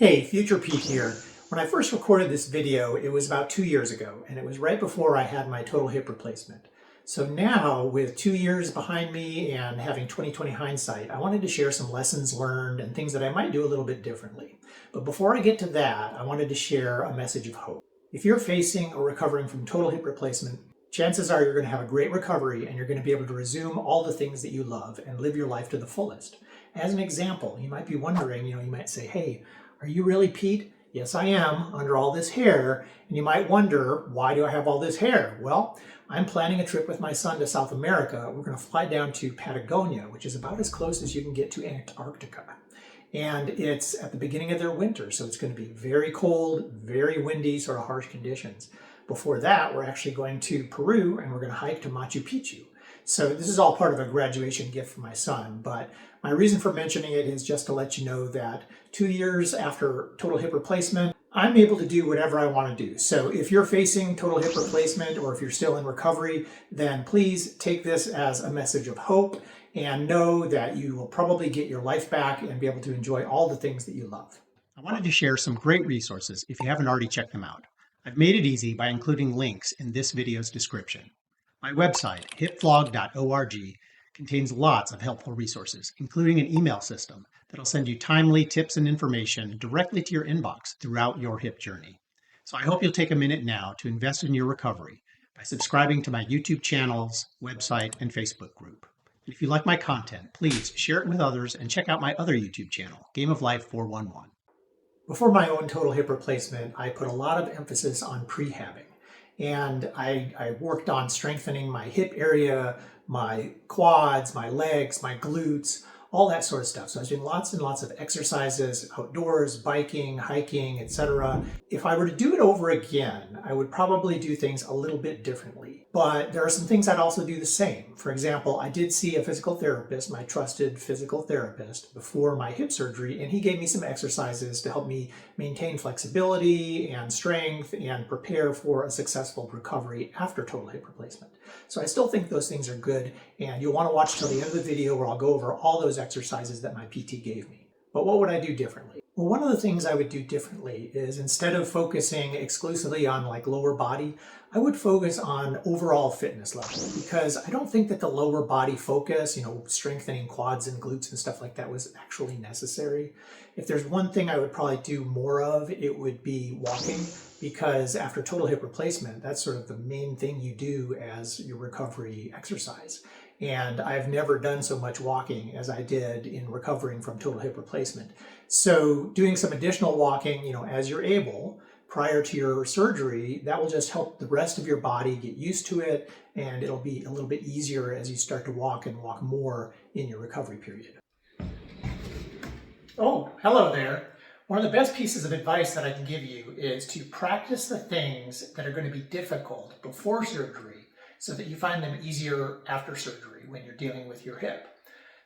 Hey, Future Pete here. When I first recorded this video, it was about 2 years ago, and it was right before I had my total hip replacement. So now, with 2 years behind me and having 20/20 hindsight, I wanted to share some lessons learned and things that I might do a little bit differently. But before I get to that, I wanted to share a message of hope. If you're facing or recovering from total hip replacement, chances are you're going to have a great recovery and you're going to be able to resume all the things that you love and live your life to the fullest. As an example, you might be wondering, you might say, hey, are you really Pete? Yes, I am, under all this hair. And you might wonder, why do I have all this hair? Well, I'm planning a trip with my son to South America. We're going to fly down to Patagonia, which is about as close as you can get to Antarctica. And it's at the beginning of their winter, so it's going to be very cold, very windy, sort of harsh conditions. Before that, we're actually going to Peru, and we're going to hike to Machu Picchu. So this is all part of a graduation gift for my son, but my reason for mentioning it is just to let you know that 2 years after total hip replacement, I'm able to do whatever I want to do. So if you're facing total hip replacement or if you're still in recovery, then please take this as a message of hope and know that you will probably get your life back and be able to enjoy all the things that you love. I wanted to share some great resources if you haven't already checked them out. I've made it easy by including links in this video's description. My website, hipvlog.org, contains lots of helpful resources, including an email system that'll send you timely tips and information directly to your inbox throughout your hip journey. So I hope you'll take a minute now to invest in your recovery by subscribing to my YouTube channels, website, and Facebook group. And if you like my content, please share it with others and check out my other YouTube channel, Game of Life 411. Before my own total hip replacement, I put a lot of emphasis on prehabbing. And I worked on strengthening my hip area, my quads, my legs, my glutes, all that sort of stuff. So I was doing lots and lots of exercises, outdoors, biking, hiking, etc. If I were to do it over again, I would probably do things a little bit differently. But there are some things I'd also do the same. For example, I did see a physical therapist, my trusted physical therapist, before my hip surgery, and he gave me some exercises to help me maintain flexibility and strength and prepare for a successful recovery after total hip replacement. So I still think those things are good, and you'll want to watch till the end of the video where I'll go over all those exercises that my PT gave me. But what would I do differently? Well, one of the things I would do differently is instead of focusing exclusively on like lower body, I would focus on overall fitness level, because I don't think that the lower body focus, strengthening quads and glutes and stuff like that, was actually necessary. If there's one thing I would probably do more of, it would be walking, because after total hip replacement, that's sort of the main thing you do as your recovery exercise. And I've never done so much walking as I did in recovering from total hip replacement. So doing some additional walking, as you're able, prior to your surgery, that will just help the rest of your body get used to it, and it'll be a little bit easier as you start to walk and walk more in your recovery period. Oh, hello there. One of the best pieces of advice that I can give you is to practice the things that are going to be difficult before surgery so that you find them easier after surgery when you're dealing with your hip.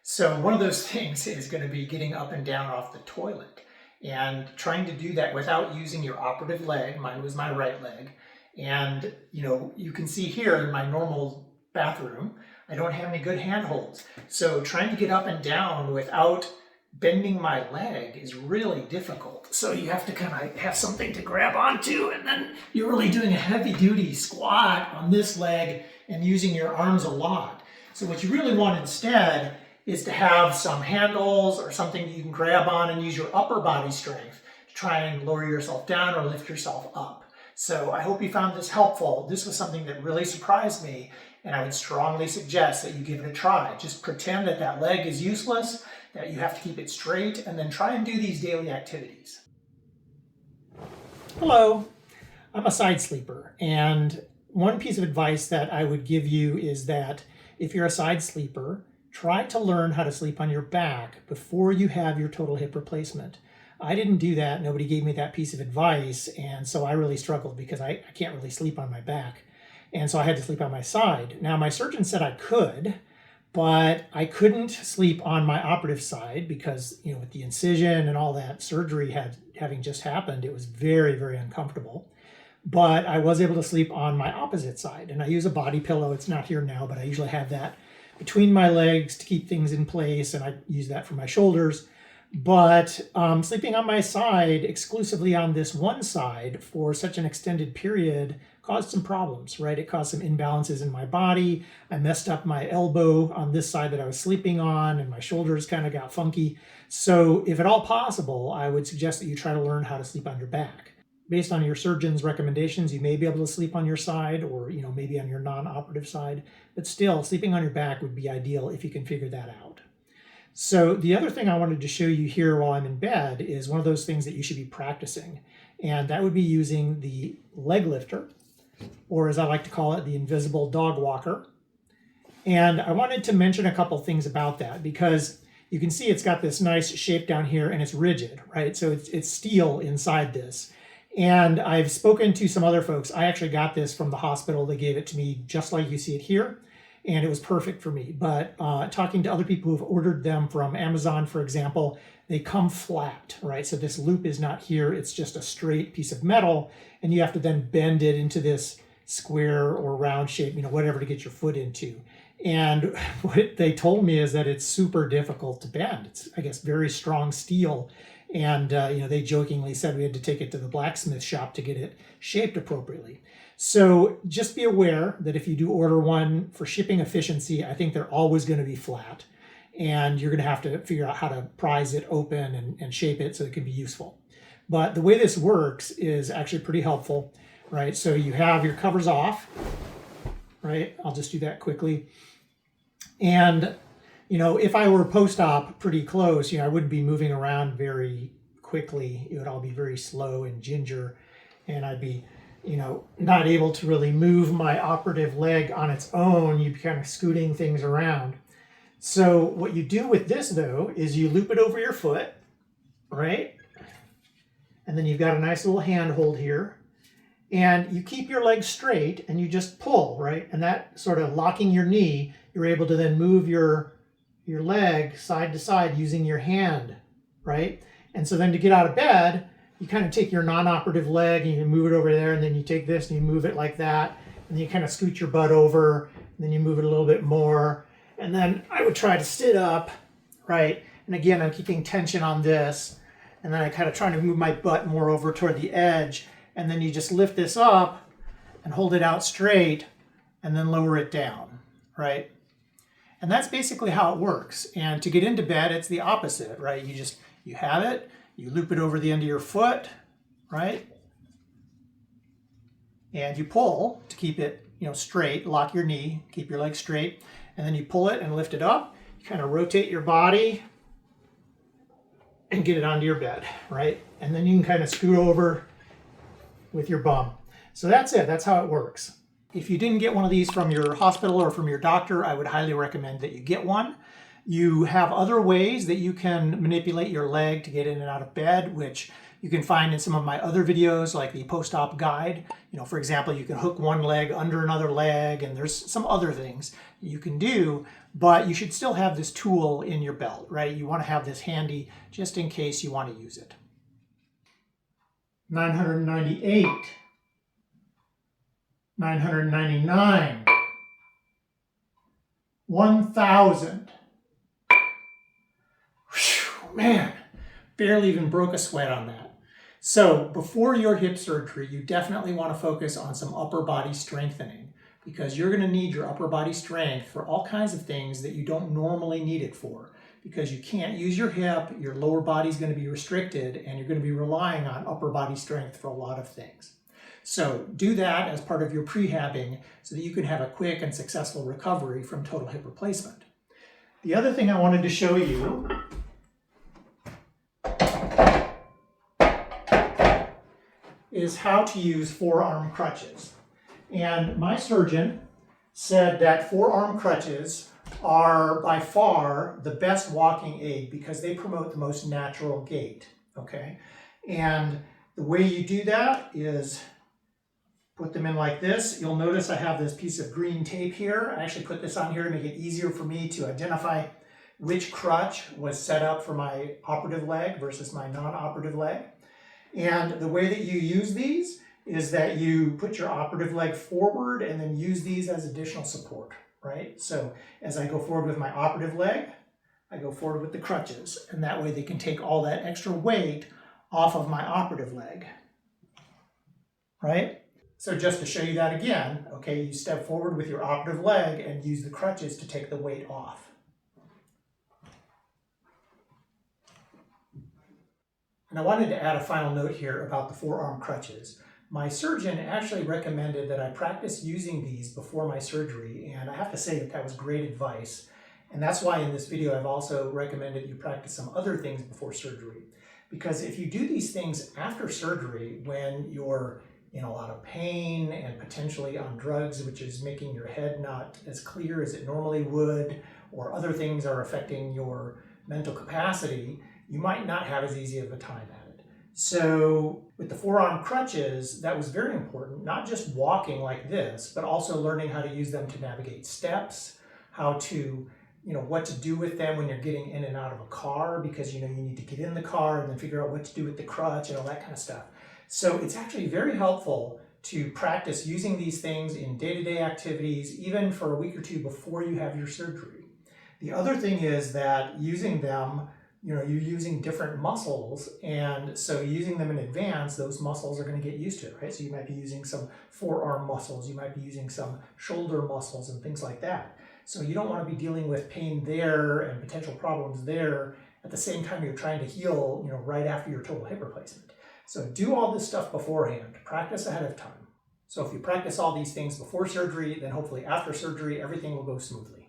So one of those things is going to be getting up and down off the toilet and trying to do that without using your operative leg. Mine was my right leg. And, you can see here in my normal bathroom, I don't have any good handholds. So trying to get up and down without bending my leg is really difficult. So you have to kind of have something to grab onto, and then you're really doing a heavy duty squat on this leg and using your arms a lot. So what you really want instead is to have some handles or something you can grab on and use your upper body strength to try and lower yourself down or lift yourself up. So I hope you found this helpful. This was something that really surprised me, and I would strongly suggest that you give it a try. Just pretend that that leg is useless, that you have to keep it straight, and then try and do these daily activities. Hello, I'm a side sleeper, and one piece of advice that I would give you is that if you're a side sleeper, try to learn how to sleep on your back before you have your total hip replacement. I didn't do that. Nobody gave me that piece of advice, and so I really struggled because I can't really sleep on my back. And so I had to sleep on my side. Now, my surgeon said I could, but I couldn't sleep on my operative side because, with the incision and all that surgery having just happened, it was very, very uncomfortable. But I was able to sleep on my opposite side, and I use a body pillow. It's not here now, but I usually have that between my legs to keep things in place, and I use that for my shoulders. But sleeping on my side, exclusively on this one side for such an extended period, caused some problems, right? It caused some imbalances in my body. I messed up my elbow on this side that I was sleeping on, and my shoulders kind of got funky. So if at all possible, I would suggest that you try to learn how to sleep on your back. Based on your surgeon's recommendations, you may be able to sleep on your side, or maybe on your non-operative side, but still sleeping on your back would be ideal if you can figure that out. So the other thing I wanted to show you here while I'm in bed is one of those things that you should be practicing, and that would be using the leg lifter, or as I like to call it, the invisible dog walker. And I wanted to mention a couple things about that, because you can see it's got this nice shape down here and it's rigid, right? So it's steel inside this. And I've spoken to some other folks. I actually got this from the hospital. They gave it to me just like you see it here, and it was perfect for me. But talking to other people who've ordered them from Amazon, for example, they come flat, right? So this loop is not here. It's just a straight piece of metal, and you have to then bend it into this square or round shape, whatever to get your foot into. And what they told me is that it's super difficult to bend. It's, I guess, very strong steel. And, they jokingly said we had to take it to the blacksmith shop to get it shaped appropriately. So just be aware that if you do order one for shipping efficiency, I think they're always going to be flat. And you're going to have to figure out how to prise it open and shape it so it can be useful. But the way this works is actually pretty helpful, right? So you have your covers off, right? I'll just do that quickly. And if I were post-op pretty close, I wouldn't be moving around very quickly. It would all be very slow and ginger, and I'd be, not able to really move my operative leg on its own. You'd be kind of scooting things around. So what you do with this, though, is you loop it over your foot, right? And then you've got a nice little handhold here. And you keep your leg straight, and you just pull, right? And that sort of locking your knee, you're able to then move your leg side to side using your hand, right? And so then to get out of bed, you kind of take your non-operative leg and you move it over there, and then you take this and you move it like that, and then you kind of scoot your butt over, and then you move it a little bit more, and then I would try to sit up, right? And again, I'm keeping tension on this, and then I kind of try to move my butt more over toward the edge, and then you just lift this up and hold it out straight, and then lower it down, right? And that's basically how it works. And to get into bed, it's the opposite, right? You have it, you loop it over the end of your foot, right? And you pull to keep it, straight, lock your knee, keep your leg straight, and then you pull it and lift it up. You kind of rotate your body and get it onto your bed, right? And then you can kind of scoot over with your bum. So that's it, that's how it works. If you didn't get one of these from your hospital or from your doctor, I would highly recommend that you get one. You have other ways that you can manipulate your leg to get in and out of bed, which you can find in some of my other videos, like the post-op guide. For example, you can hook one leg under another leg, and there's some other things you can do, but you should still have this tool in your belt, right? You want to have this handy just in case you want to use it. 998. 999. 1,000. Man, barely even broke a sweat on that. So before your hip surgery, you definitely want to focus on some upper body strengthening, because you're going to need your upper body strength for all kinds of things that you don't normally need it for, because you can't use your hip, your lower body is going to be restricted, and you're going to be relying on upper body strength for a lot of things. So do that as part of your prehabbing so that you can have a quick and successful recovery from total hip replacement. The other thing I wanted to show you is how to use forearm crutches. And my surgeon said that forearm crutches are by far the best walking aid because they promote the most natural gait, okay? And the way you do that is put them in like this. You'll notice I have this piece of green tape here. I actually put this on here to make it easier for me to identify which crutch was set up for my operative leg versus my non-operative leg. And the way that you use these is that you put your operative leg forward and then use these as additional support, right? So as I go forward with my operative leg, I go forward with the crutches, and that way they can take all that extra weight off of my operative leg, right? So just to show you that again, okay, you step forward with your operative leg and use the crutches to take the weight off. And I wanted to add a final note here about the forearm crutches. My surgeon actually recommended that I practice using these before my surgery, and I have to say that that was great advice. And that's why in this video I've also recommended you practice some other things before surgery. Because if you do these things after surgery, when you're in a lot of pain and potentially on drugs, which is making your head not as clear as it normally would, or other things are affecting your mental capacity, you might not have as easy of a time at it. So with the forearm crutches, that was very important, not just walking like this, but also learning how to use them to navigate steps, how to, what to do with them when you're getting in and out of a car, because you need to get in the car and then figure out what to do with the crutch and all that kind of stuff. So it's actually very helpful to practice using these things in day-to-day activities, even for a week or two before you have your surgery. The other thing is that using them, you're using different muscles, and so using them in advance, those muscles are going to get used to it, right? So you might be using some forearm muscles, you might be using some shoulder muscles and things like that. So you don't want to be dealing with pain there and potential problems there at the same time you're trying to heal, right after your total hip replacement. So do all this stuff beforehand, practice ahead of time. So if you practice all these things before surgery, then hopefully after surgery, everything will go smoothly.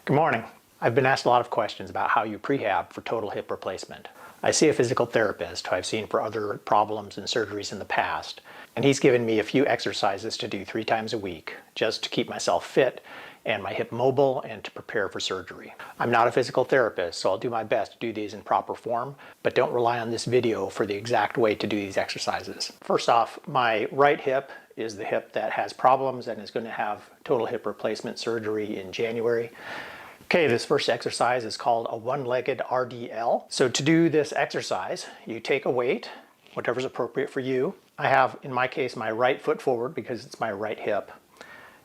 Good morning. I've been asked a lot of questions about how you prehab for total hip replacement. I see a physical therapist who I've seen for other problems and surgeries in the past, and he's given me a few exercises to do 3 times a week just to keep myself fit and my hip mobile and to prepare for surgery. I'm not a physical therapist, so I'll do my best to do these in proper form, but don't rely on this video for the exact way to do these exercises. First off, my right hip is the hip that has problems and is going to have total hip replacement surgery in January. Okay, this first exercise is called a one-legged RDL. So to do this exercise, you take a weight, whatever's appropriate for you. I have, in my case, my right foot forward because it's my right hip.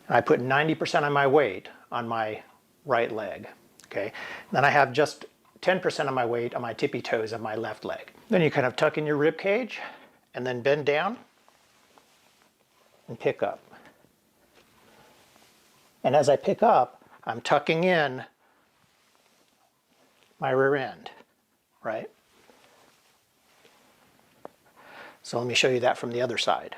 And I put 90% of my weight on my right leg, okay? Then I have just 10% of my weight on my tippy toes of my left leg. Then you kind of tuck in your rib cage and then bend down and pick up. And as I pick up, I'm tucking in my rear end, right? So let me show you that from the other side.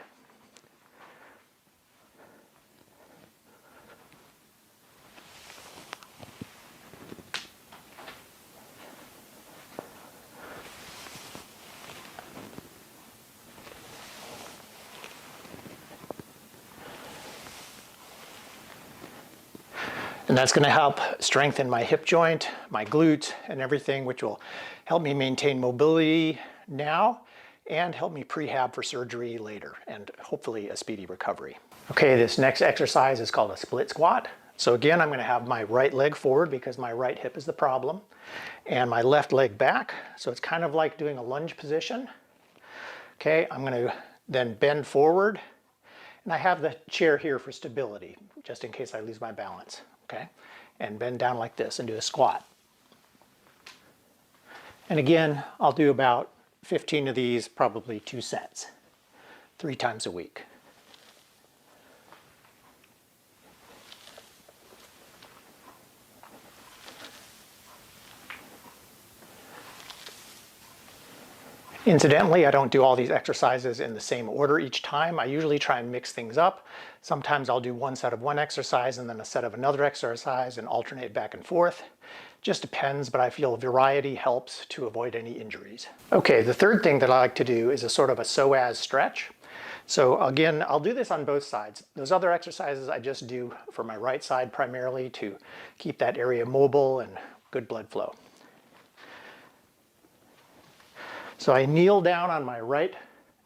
And that's going to help strengthen my hip joint, my glutes, and everything, which will help me maintain mobility now and help me prehab for surgery later and hopefully a speedy recovery. Okay, this next exercise is called a split squat. So again, I'm going to have my right leg forward because my right hip is the problem, and my left leg back. So it's kind of like doing a lunge position. Okay, I'm going to then bend forward, and I have the chair here for stability, just in case I lose my balance. Okay, and bend down like this and do a squat. And again, I'll do about 15 of these, probably 2 sets, 3 times a week. Incidentally, I don't do all these exercises in the same order each time. I usually try and mix things up. Sometimes I'll do one set of one exercise and then a set of another exercise and alternate back and forth. Just depends, but I feel variety helps to avoid any injuries. Okay, the third thing that I like to do is a sort of a psoas stretch. So again, I'll do this on both sides. Those other exercises I just do for my right side primarily to keep that area mobile and good blood flow. So I kneel down on my right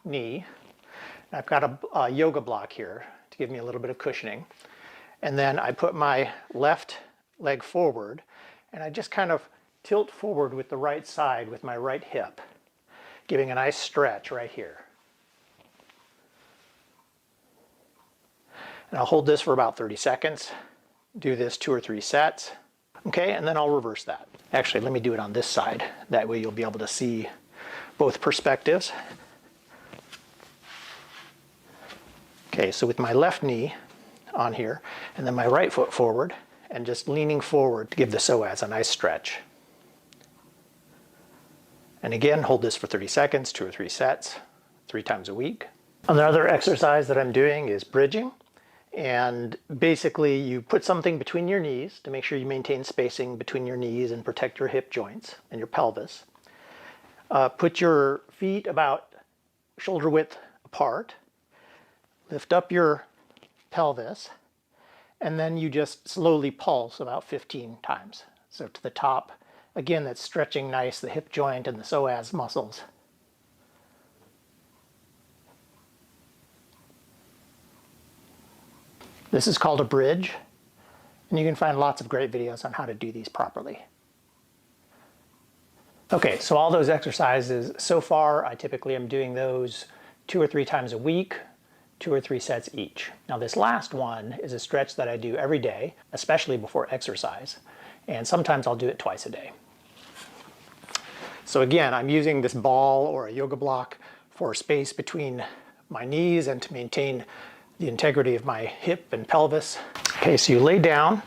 knee. I've got a yoga block here to give me a little bit of cushioning. And then I put my left leg forward, and I just kind of tilt forward with the right side with my right hip. giving a nice stretch right here. And I'll hold this for about 30 seconds. Do this 2 or 3 sets. Okay, and then I'll reverse that. Actually, let me do it on this side. That way you'll be able to see both perspectives. Okay, so with my left knee on here, and then my right foot forward, and just leaning forward to give the psoas a nice stretch. And again, hold this for 30 seconds, 2 or 3 sets, 3 times a week. Another exercise that I'm doing is bridging. And basically you put something between your knees to make sure you maintain spacing between your knees and protect your hip joints and your pelvis. Put your feet about shoulder width apart. Lift up your pelvis, and then you just slowly pulse about 15 times. So to the top. Again, that's stretching nice the hip joint and the psoas muscles. This is called a bridge, and you can find lots of great videos on how to do these properly. Okay, so all those exercises, so far I typically am doing those 2 or 3 times a week, 2 or 3 sets each. Now this last one is a stretch that I do every day, especially before exercise, and sometimes I'll do it twice a day. So again, I'm using this ball or a yoga block for space between my knees and to maintain the integrity of my hip and pelvis. Okay, so you lay down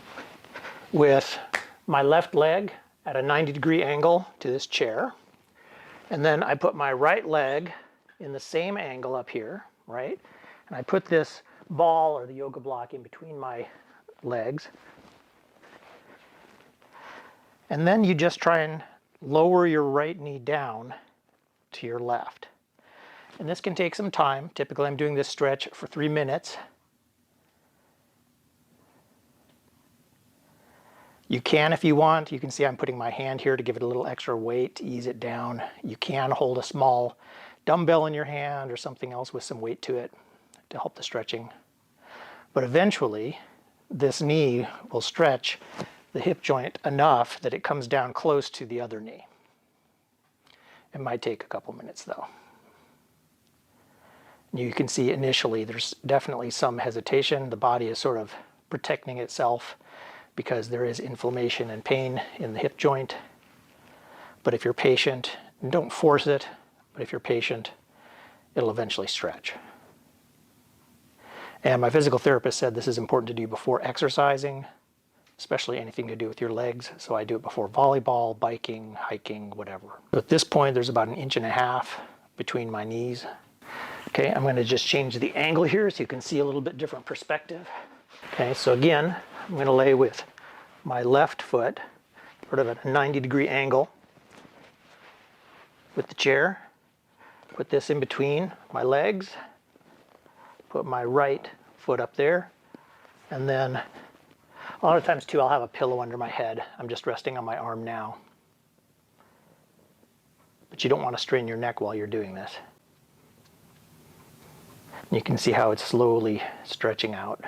with my left leg at a 90-degree angle to this chair. And then I put my right leg in the same angle up here, right? And I put this ball or the yoga block in between my legs. And then you just try and lower your right knee down to your left. And this can take some time. Typically I'm doing this stretch for 3 minutes. You can, if you want, you can see I'm putting my hand here to give it a little extra weight to ease it down. You can hold a small dumbbell in your hand or something else with some weight to it to help the stretching. But eventually this knee will stretch the hip joint enough that it comes down close to the other knee. It might take a couple minutes though. You can see initially there's definitely some hesitation. The body is sort of protecting itself because there is inflammation and pain in the hip joint. But if you're patient, and don't force it, but if you're patient, it'll eventually stretch. And my physical therapist said this is important to do before exercising, especially anything to do with your legs. So I do it before volleyball, biking, hiking, whatever. So at this point, there's about 1.5 inches between my knees. Okay, I'm going to just change the angle here so you can see a little bit different perspective. Okay, so again, I'm going to lay with my left foot sort of at a 90-degree angle with the chair. Put this in between my legs. Put my right foot up there. And then a lot of times too, I'll have a pillow under my head. I'm just resting on my arm now. But you don't want to strain your neck while you're doing this. You can see how it's slowly stretching out.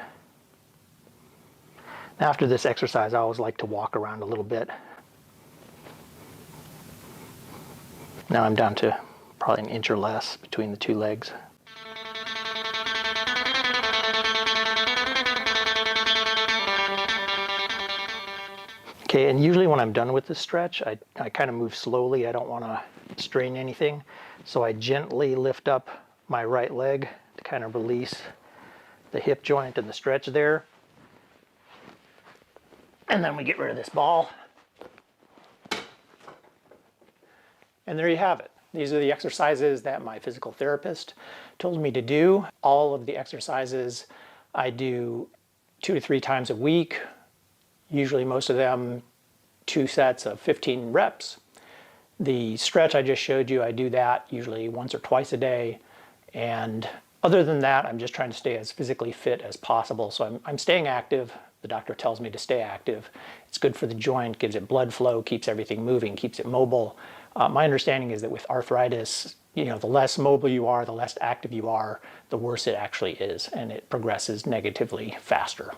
After this exercise, I always like to walk around a little bit. Now I'm down to probably 1 inch or less between the 2 legs. Okay, and usually when I'm done with this stretch, I kind of move slowly. I don't want to strain anything. So I gently lift up my right leg to kind of release the hip joint and the stretch there. And then we get rid of this ball. And there you have it. These are the exercises that my physical therapist told me to do. All of the exercises I do 2 to 3 times a week. Usually most of them 2 sets of 15 reps. The stretch I just showed you, I do that usually once or twice a day. And other than that, I'm just trying to stay as physically fit as possible. So I'm staying active. The doctor tells me to stay active. It's good for the joint, gives it blood flow, keeps everything moving, keeps it mobile. My understanding is that with arthritis, the less mobile you are, the less active you are, the worse it actually is, and it progresses negatively faster.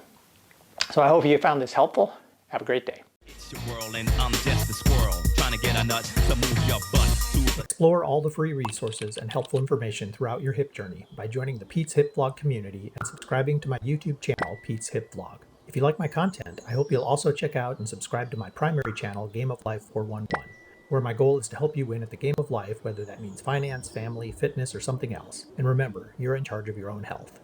So I hope you found this helpful. Have a great day. It's your world and I'm just a squirrel trying to get a nut to move your butt to Explore all the free resources and helpful information throughout your hip journey by joining the Pete's Hip Vlog community and subscribing to my YouTube channel, Pete's Hip Vlog. If you like my content, I hope you'll also check out and subscribe to my primary channel, Game of Life 411, where my goal is to help you win at the game of life, whether that means finance, family, fitness, or something else. And remember, you're in charge of your own health.